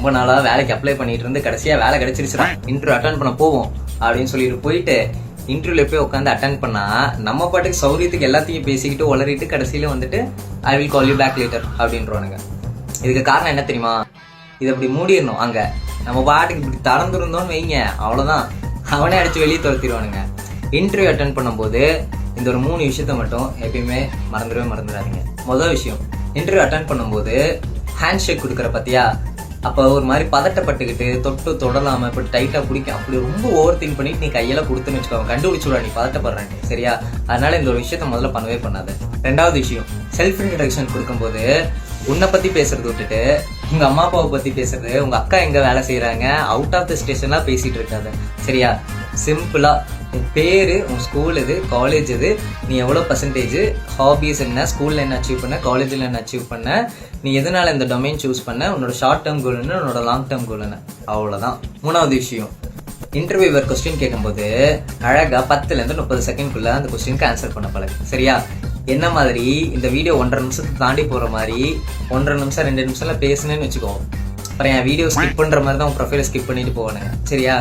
ரொம்ப நாளா வேலைக்கு அப்ளை பண்ணிட்டு இருந்து கடைசியா வேலை கிடைச்சிருச்சுடா, இன்டர்வியூ அட்டன் பண்ண போவோம் அப்படின்னு சொல்லிட்டு போயிட்டு இன்டர்வியூல போய் உட்காந்து அட்டன் பண்ணா நம்ம பாட்டுக்கு சௌரியத்துக்கு எல்லாத்தையும் பேசிக்கிட்டு உளறிட்டு கடைசியில வந்துட்டு I will call you back later அப்படின்றவானுங்க. இதுக்கு காரணம் என்ன தெரியுமா? இதை அப்படி மூடிடணும். அங்க நம்ம பாட்டுக்கு இப்படி தளர்ந்துருந்தோம்னு வைங்க, அவ்வளவுதான், அவனே அடிச்சு வெளியே துரத்திடுவானுங்க. இன்டர்வியூ அட்டன் பண்ணும்போது இந்த ஒரு 3 விஷயத்த மட்டும் எப்பயுமே மறந்துடாதீங்க. முதல் விஷயம், இன்டர்வியூ அட்டன் பண்ணும்போது ஹேண்ட் ஷேக் கொடுக்குற பத்தியா, அப்போ ஒரு மாதிரி பதட்டப்பட்டுக்கிட்டு தொட்டு தொடலாம இப்படி டைட்டா பிடிக்கும், அப்படி ரொம்ப ஓவர் திங்க் பண்ணிட்டு நீ கையெல்லாம் கொடுத்துன்னு வச்சுக்கோ, கண்டுபிடிச்சுடா நீ பதட்டப்படுறேன். சரியா? அதனால இந்த ஒரு விஷயத்த முதல்ல பண்ணவே பண்ணாது. 2வது விஷயம், செல்ஃப் இன்ட்ரடக்ஷன் கொடுக்கும்போது உன்னை பத்தி பேசுறது விட்டுட்டு உங்க அம்மா அப்பாவை பத்தி பேசுறது, உங்க அக்கா எங்க வேலை செய்யறாங்க, அவுட் ஆஃப் த ஸ்டேஷன்லாம் பேசிட்டு இருக்காது. சரியா? சிம்பிளா உன் பேரு, உன் ஸ்கூல் எது, காலேஜ் எது, நீ எவ்வளவு பர்சன்டேஜ், ஹாபிஸ் என்ன, ஸ்கூல்ல என்ன அச்சீவ் பண்ண, காலேஜ்ல என்ன அச்சீவ் பண்ண, நீ எதனால இந்த டொமைன் சூஸ் பண்ண, உன்னோட ஷார்ட் டேர்ம் கோல் என்ன, உன்னோட லாங் டேர்ம் கோல் என்ன, அவ்வளவுதான். 3வது விஷயம், இன்டர்வியூவர் கொஸ்டின் கேட்கும்போது அழகா 10 to 30 செகண்ட்குள்ள அந்த கொஸ்டினுக்கு ஆன்சர் பண்ண பழகு. சரியா? என்ன மாதிரி இந்த வீடியோ 1.5 நிமிஷத்தை தாண்டி போற மாதிரி 1.5 நிமிஷம் 2 நிமிஷம்ல பேசுனேன்னு வச்சுக்கோ, அப்புறம் என் வீடியோ ஸ்கிப் பண்ற மாதிரி தான் உன் ப்ரொஃபைல ஸ்கிப் பண்ணிட்டு போவானுங்க. சரியா?